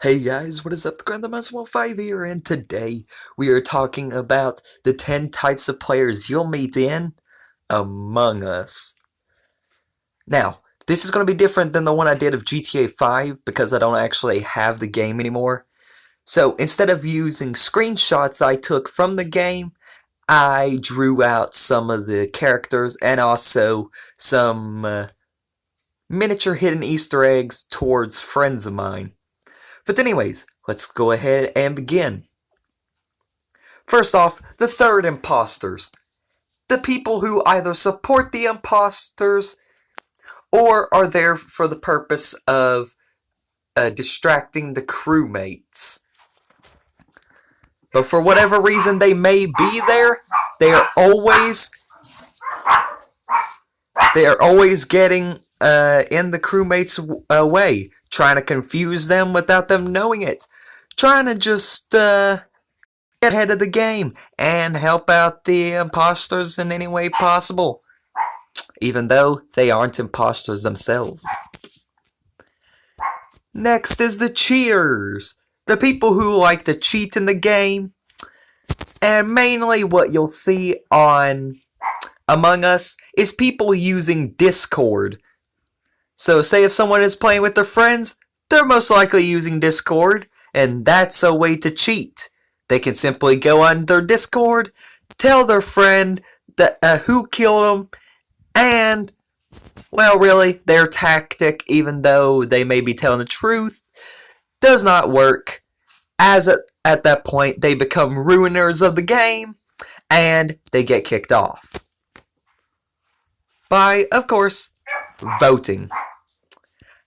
Hey guys, what is up? The Grandmaster 15 here, and today we are talking about the 10 types of players you'll meet in Among Us. Now, this is going to be different than the one I did of GTA 5 because I don't actually have the game anymore. So instead of using screenshots I took from the game, I drew out some of the characters and also some miniature hidden Easter eggs towards friends of mine. But anyways, let's go ahead and begin. First off, the third imposters. The people who either support the imposters or are there for the purpose of distracting the crewmates. But for whatever reason they may be there, they are always getting in the crewmates' way, trying to confuse them without them knowing it, trying to just get ahead of the game and help out the imposters in any way possible, even though they aren't imposters themselves. Next is the cheaters, the people who like to cheat in the game, and mainly what you'll see on Among Us is people using Discord. So say if someone is playing with their friends, they're most likely using Discord, and that's a way to cheat. They can simply go on their Discord, tell their friend that who killed them, and, well, really, their tactic, even though they may be telling the truth, does not work, as at that point they become ruiners of the game, and they get kicked off. By, of course, voting.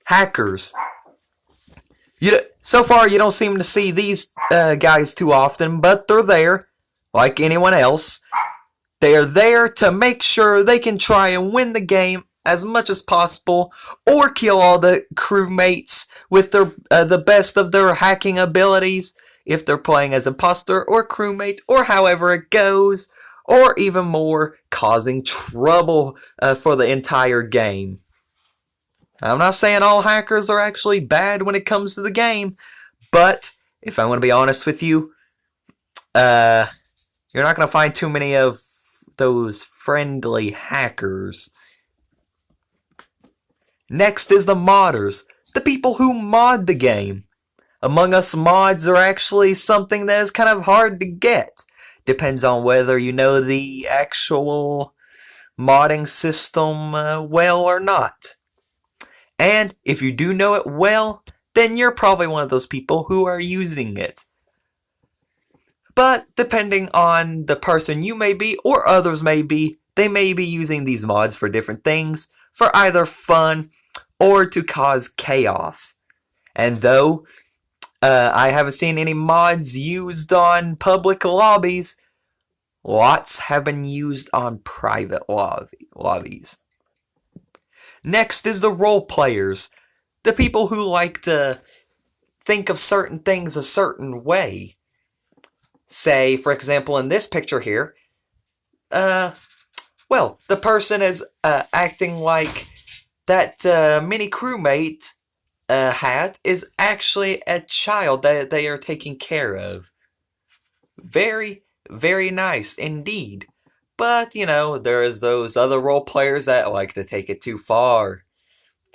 Hackers. So far, you don't seem to see these guys too often, but they're there, like anyone else. They are there to make sure they can try and win the game as much as possible, or kill all the crewmates with the best of their hacking abilities, if they're playing as imposter or crewmate, or however it goes, or even more, causing trouble for the entire game. I'm not saying all hackers are actually bad when it comes to the game, but if I want to be honest with you, you're not going to find too many of those friendly hackers. Next is the modders, the people who mod the game. Among Us mods are actually something that is kind of hard to get. Depends on whether you know the actual modding system well or not. And if you do know it well, then you're probably one of those people who are using it. But depending on the person you may be, or others may be, they may be using these mods for different things, for either fun or to cause chaos. And though I haven't seen any mods used on public lobbies, lots have been used on private lobbies. Next is the roleplayers, the people who like to think of certain things a certain way. Say, for example, in this picture here, well, the person is acting like that mini crewmate hat is actually a child that they are taking care of. Very, very nice indeed. But, you know, there's those other role players that like to take it too far.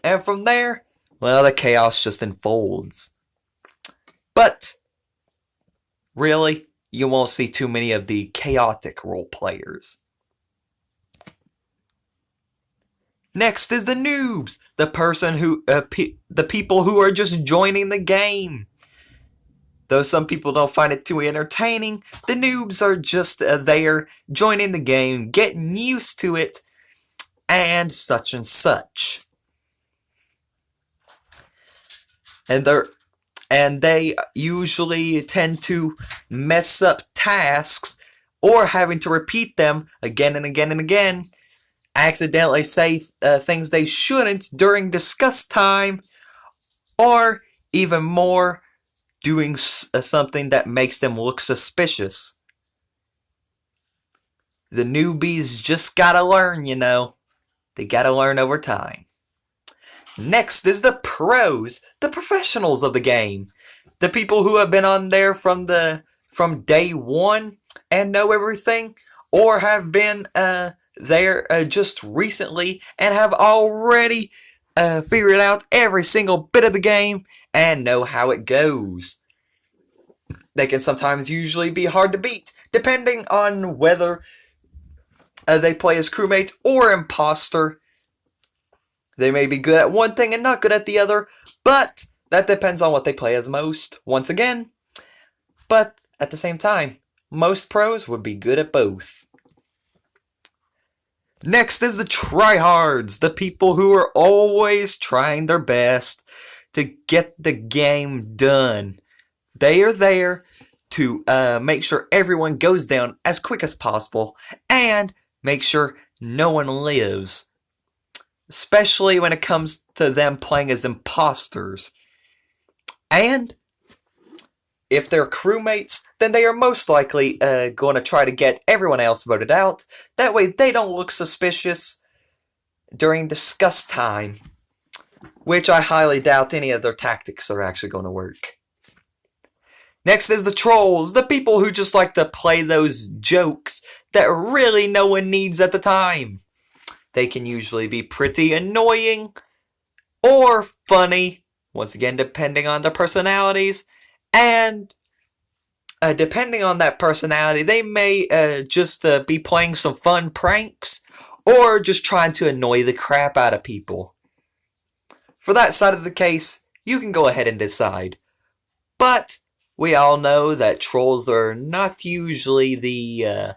And from there, well, the chaos just unfolds. But, really, you won't see too many of the chaotic role players. Next is the noobs, the person who, the people who are just joining the game. Though some people don't find it too entertaining, the noobs are just there, joining the game, getting used to it, and such and such. And they usually tend to mess up tasks, or having to repeat them again and again and again, accidentally say things they shouldn't during discuss time, or even more, doing something that makes them look suspicious. The newbies just gotta learn, you know. They gotta learn over time. Next is the pros, the professionals of the game. the people who have been on there from day one and know everything, or have been there just recently and have already figured out every single bit of the game and know how it goes. They can sometimes usually be hard to beat, depending on whether they play as crewmate or imposter. They may be good at one thing and not good at the other, but that depends on what they play as most, once again. But at the same time, most pros would be good at both. Next is the Tryhards, the people who are always trying their best to get the game done. They are there to make sure everyone goes down as quick as possible and make sure no one lives. Especially when it comes to them playing as imposters. And if they're crewmates, then they are most likely going to try to get everyone else voted out. That way they don't look suspicious during discuss time. Which I highly doubt any of their tactics are actually going to work. Next is the trolls, the people who just like to play those jokes that really no one needs at the time. They can usually be pretty annoying or funny, once again depending on their personalities, and depending on that personality, they may just be playing some fun pranks or just trying to annoy the crap out of people. For that side of the case, you can go ahead and decide. But we all know that trolls are not usually the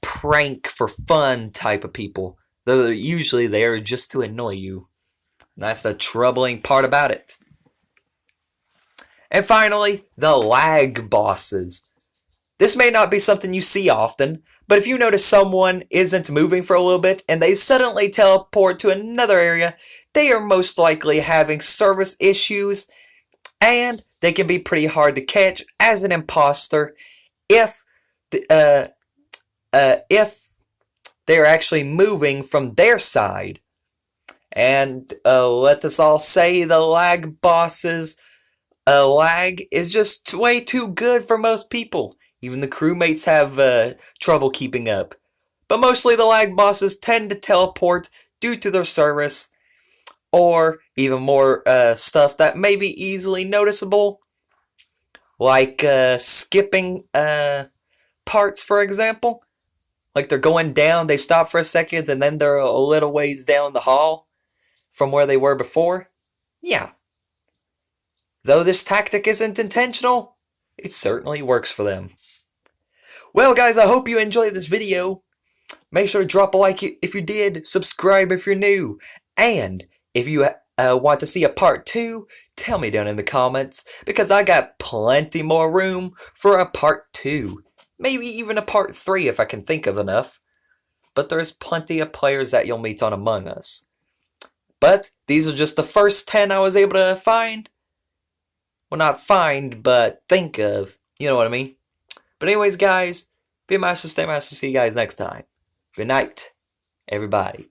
prank for fun type of people. They're usually there just to annoy you. And that's the troubling part about it. And finally, the lag bosses. This may not be something you see often, but if you notice someone isn't moving for a little bit and they suddenly teleport to another area, they are most likely having service issues, and they can be pretty hard to catch as an imposter if they're actually moving from their side. And let us all say the lag bosses, lag is just way too good for most people. Even the crewmates have trouble keeping up. But mostly the lag bosses tend to teleport due to their service, or even more stuff that may be easily noticeable, like skipping parts, for example. Like they're going down, they stop for a second, and then they're a little ways down the hall from where they were before. Yeah. Though this tactic isn't intentional, it certainly works for them. Well guys, I hope you enjoyed this video. Make sure to drop a like if you did, subscribe if you're new, and if you want to see a part 2, tell me down in the comments, because I got plenty more room for a part 2. Maybe even a part 3 if I can think of enough. But there's plenty of players that you'll meet on Among Us. But these are just the first 10 I was able to find. Well, not find, but think of. You know what I mean? But anyways, guys, be a master, stay master. See you guys next time. Good night, everybody.